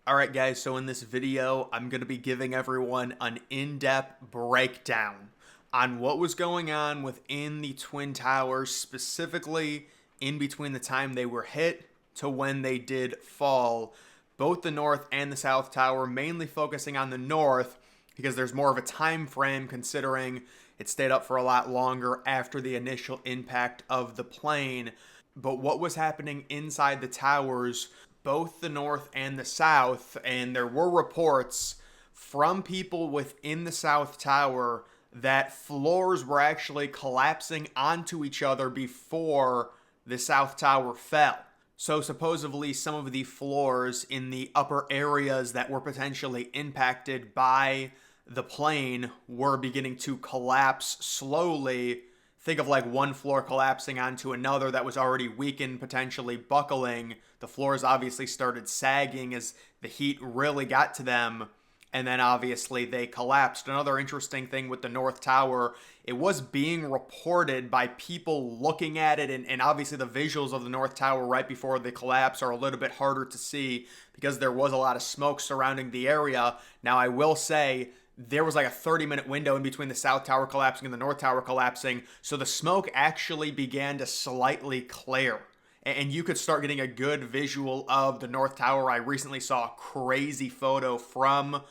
Alright guys, so in this video, I'm going to be giving everyone an in-depth breakdown on what was going on within the Twin Towers, specifically in between the time they were hit to when they did fall. Both the North and the South Tower, mainly focusing on the North because there's more of a time frame considering it stayed up for a lot longer after the initial impact of the plane. But what was happening inside the towers, both the North and the South, and there were reports from people within the South Tower that floors were actually collapsing onto each other before the South Tower fell. So supposedly some of the floors in the upper areas that were potentially impacted by the plane were beginning to collapse slowly. Think of like one floor collapsing onto another that was already weakened, potentially buckling. The floors obviously started sagging as the heat really got to them, and then obviously they collapsed. Another interesting thing with the North Tower, it was being reported by people looking at it, and obviously the visuals of the North Tower right before the collapse are a little bit harder to see because there was a lot of smoke surrounding the area. Now I will say there was like a 30-minute window in between the South Tower collapsing and the North Tower collapsing, so the smoke actually began to slightly clear. And you could start getting a good visual of the North Tower. I recently saw a crazy photo from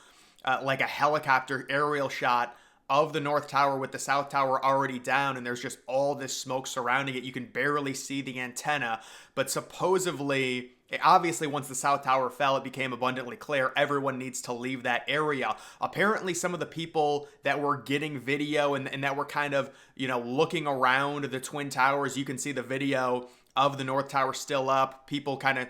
like a helicopter aerial shot of the North Tower with the South Tower already down, and there's just all this smoke surrounding it. You can barely see the antenna, but supposedly, obviously, once the South Tower fell, it became abundantly clear everyone needs to leave that area. Apparently, some of the people that were getting video and that were kind of, looking around the Twin Towers, you can see the video of the North Tower still up, people kind of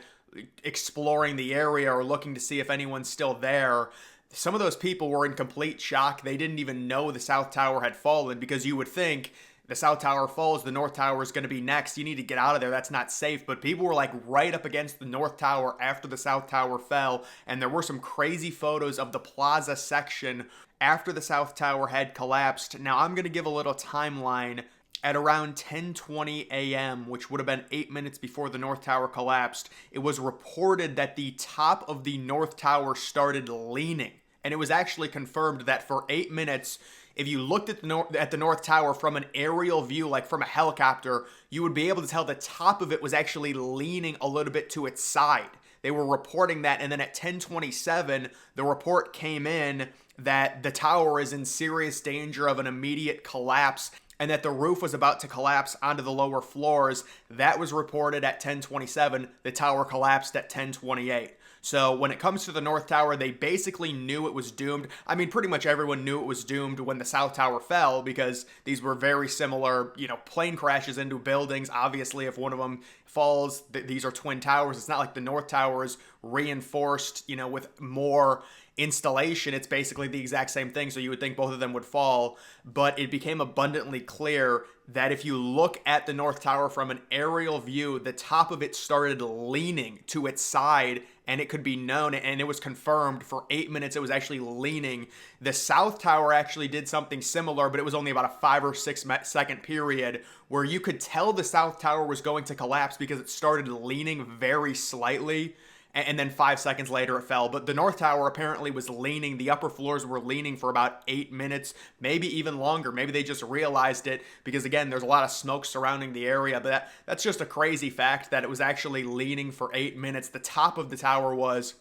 exploring the area or looking to see if anyone's still there. Some of those people were in complete shock. They didn't even know the South Tower had fallen, because you would think the South Tower falls, the North Tower is going to be next. You need to get out of there. That's not safe. But people were like right up against the North Tower after the South Tower fell. And there were some crazy photos of the plaza section after the South Tower had collapsed. Now I'm going to give a little timeline. At around 10:20 a.m., which would have been 8 minutes before the North Tower collapsed, it was reported that the top of the North Tower started leaning. And it was actually confirmed that for 8 minutes, if you looked at the North Tower from an aerial view, like from a helicopter, you would be able to tell the top of it was actually leaning a little bit to its side. They were reporting that, and then at 10:27, the report came in that the tower is in serious danger of an immediate collapse, and that the roof was about to collapse onto the lower floors. That was reported at 10:27. The tower collapsed at 10:28. So when it comes to the North Tower, they basically knew it was doomed. I mean, pretty much everyone knew it was doomed when the South Tower fell, because these were very similar, plane crashes into buildings. Obviously, if one of them falls, these are twin towers. It's not like the North Tower is reinforced, with more installation. It's basically the exact same thing, so you would think both of them would fall. But it became abundantly clear that if you look at the North Tower from an aerial view, the top of it started leaning to its side, and it could be known, and it was confirmed for 8 minutes it was actually leaning. The South Tower actually did something similar, but it was only about a 5 or 6 second period where you could tell the South Tower was going to collapse because it started leaning very slightly, and then 5 seconds later it fell. But the North Tower apparently was leaning. The upper floors were leaning for about 8 minutes, maybe even longer. Maybe they just realized it because, again, there's a lot of smoke surrounding the area. But that's just a crazy fact that it was actually leaning for 8 minutes. The top of the tower was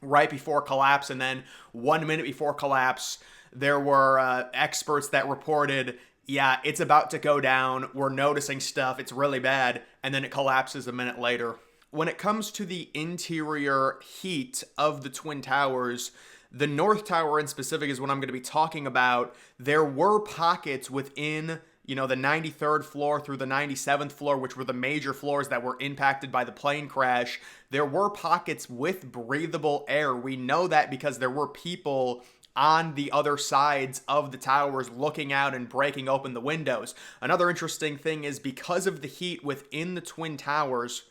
right before collapse, and then 1 minute before collapse, there were experts that reported, yeah, it's about to go down. We're noticing stuff. It's really bad. And then it collapses a minute later. When it comes to the interior heat of the Twin Towers, the North Tower in specific is what I'm going to be talking about. There were pockets within, the 93rd floor through the 97th floor, which were the major floors that were impacted by the plane crash. There were pockets with breathable air. We know that because there were people on the other sides of the towers looking out and breaking open the windows. Another interesting thing is, because of the heat within the Twin Towers,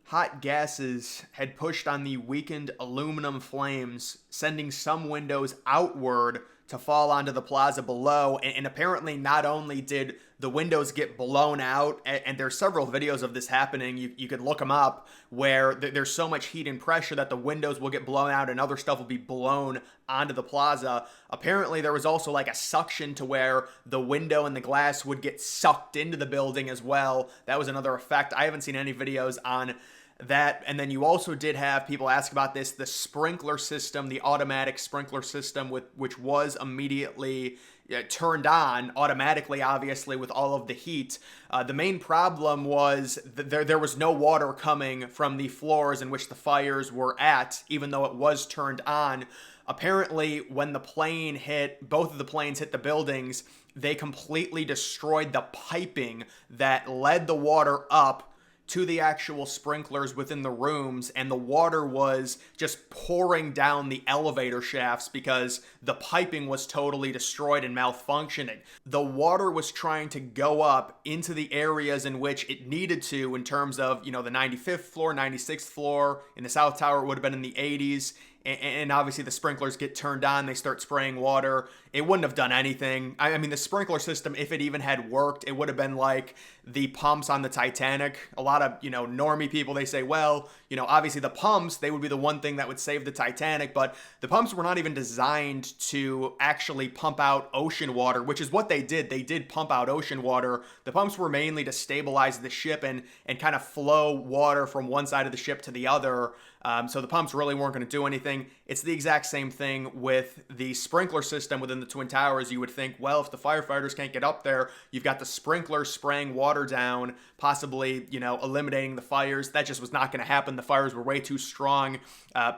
hot gases had pushed on the weakened aluminum flames, sending some windows outward to fall onto the plaza below. And apparently, not only did the windows get blown out, and there's several videos of this happening, you could look them up, where there's so much heat and pressure that the windows will get blown out and other stuff will be blown onto the plaza. Apparently, there was also like a suction to where the window and the glass would get sucked into the building as well. That was another effect. I haven't seen any videos on that. And then you also did have people ask about this, the sprinkler system, the automatic sprinkler system, which was immediately turned on automatically, obviously, with all of the heat. The main problem was there was no water coming from the floors in which the fires were at, even though it was turned on. Apparently, when the plane hit, both of the planes hit the buildings, they completely destroyed the piping that led the water up to the actual sprinklers within the rooms, and the water was just pouring down the elevator shafts because the piping was totally destroyed and malfunctioning. The water was trying to go up into the areas in which it needed to, in terms of, the 95th floor, 96th floor. In the South Tower, it would have been in the 80s. And obviously the sprinklers get turned on, they start spraying water. It wouldn't have done anything. I mean, the sprinkler system, if it even had worked, it would have been like the pumps on the Titanic. A lot of, normie people, they say, well, obviously the pumps, they would be the one thing that would save the Titanic, but the pumps were not even designed to actually pump out ocean water, which is what they did. They did pump out ocean water. The pumps were mainly to stabilize the ship and kind of flow water from one side of the ship to the other. So the pumps really weren't going to do anything. It's the exact same thing with the sprinkler system within the Twin Towers. You would think, well, if the firefighters can't get up there, you've got the sprinklers spraying water down, possibly, eliminating the fires. That just was not going to happen. The fires were way too strong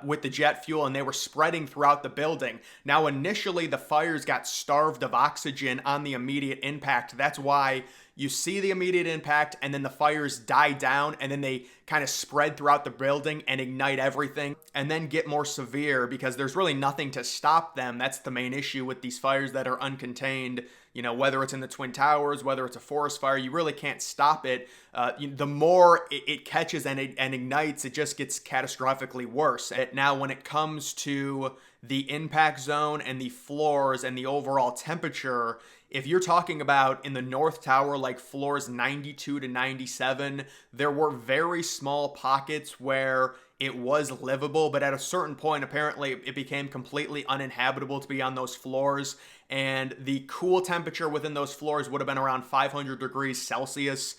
with the jet fuel, and they were spreading throughout the building. Now, initially, the fires got starved of oxygen on the immediate impact. That's why you see the immediate impact, and then the fires die down, and then they kind of spread throughout the building and ignite everything, and then get more severe because there's really nothing to stop them. That's the main issue with these fires that are uncontained. Whether it's in the Twin Towers, whether it's a forest fire, you really can't stop it. The more it catches and ignites, it just gets catastrophically worse. Now, when it comes to the impact zone and the floors and the overall temperature, if you're talking about in the North Tower, like floors 92 to 97, there were very small pockets where it was livable, but at a certain point, apparently, it became completely uninhabitable to be on those floors, and the cool temperature within those floors would have been around 500 degrees Celsius.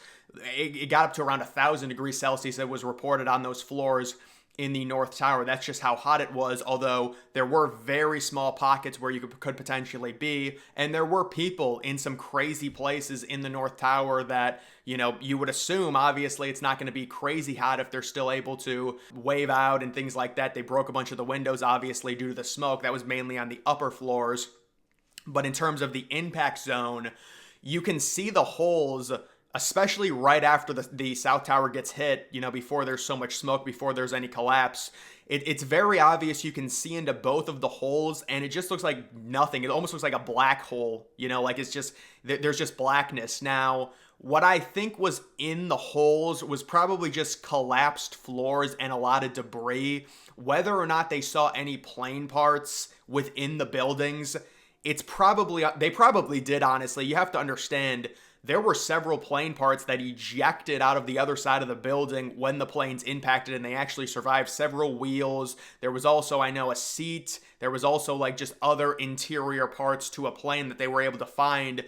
It got up to around 1,000 degrees Celsius that was reported on those floors in the North Tower. That's just how hot it was, although there were very small pockets where you could potentially be, and there were people in some crazy places in the North Tower that, you would assume, obviously, it's not going to be crazy hot if they're still able to wave out and things like that. They broke a bunch of the windows, obviously, due to the smoke. That was mainly on the upper floors. But in terms of the impact zone, you can see the holes, especially right after the South Tower gets hit, before there's so much smoke, before there's any collapse. It's very obvious. You can see into both of the holes, and it just looks like nothing. It almost looks like a black hole, like it's just, there's just blackness. Now, what I think was in the holes was probably just collapsed floors and a lot of debris. Whether or not they saw any plane parts within the buildings, they probably did, honestly. You have to understand, there were several plane parts that ejected out of the other side of the building when the planes impacted, and they actually survived. Several wheels. There was also, I know, a seat. There was also just other interior parts to a plane that they were able to find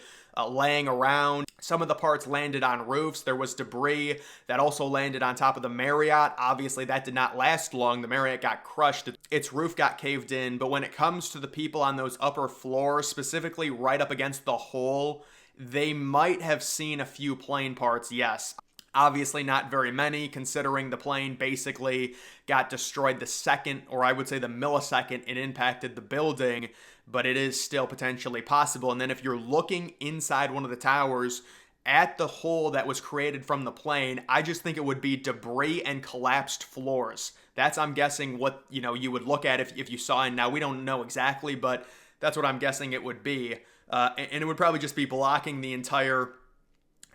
laying around. Some of the parts landed on roofs. There was debris that also landed on top of the Marriott. Obviously, that did not last long. The Marriott got crushed. Its roof got caved in. But when it comes to the people on those upper floors, specifically right up against the hole, they might have seen a few plane parts, yes. Obviously not very many, considering the plane basically got destroyed the second, or I would say the millisecond, it impacted the building, but it is still potentially possible. And then if you're looking inside one of the towers at the hole that was created from the plane, I just think it would be debris and collapsed floors. That's, I'm guessing, what you would look at if you saw it. Now, we don't know exactly, but that's what I'm guessing it would be. And it would probably just be blocking the entire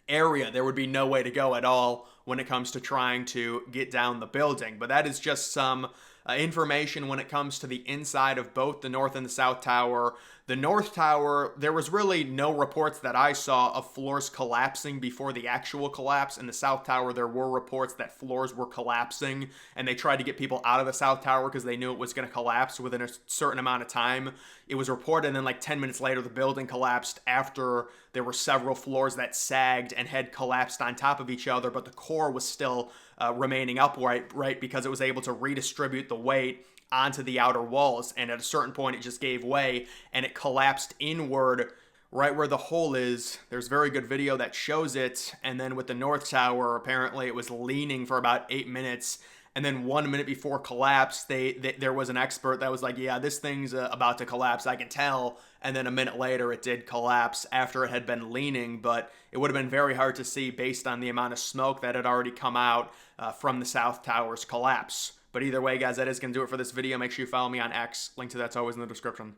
area. There would be no way to go at all when it comes to trying to get down the building. But that is just some information when it comes to the inside of both the North and the South Tower. The North Tower, there was really no reports that I saw of floors collapsing before the actual collapse. In the South Tower, there were reports that floors were collapsing, and they tried to get people out of the South Tower because they knew it was going to collapse within a certain amount of time. It was reported, and then like 10 minutes later, the building collapsed after there were several floors that sagged and had collapsed on top of each other, but the core was still remaining upright, right, because it was able to redistribute the weight onto the outer walls, and at a certain point it just gave way and it collapsed inward right where the hole is. There's very good video that shows it. And then with the North Tower, apparently it was leaning for about 8 minutes, and then 1 minute before collapse, there was an expert that was like, yeah, this thing's about to collapse, I can tell. And then a minute later it did collapse after it had been leaning, but it would have been very hard to see based on the amount of smoke that had already come out from the South Tower's collapse. But either way, guys, that is going to do it for this video. Make sure you follow me on X. Link to that's always in the description.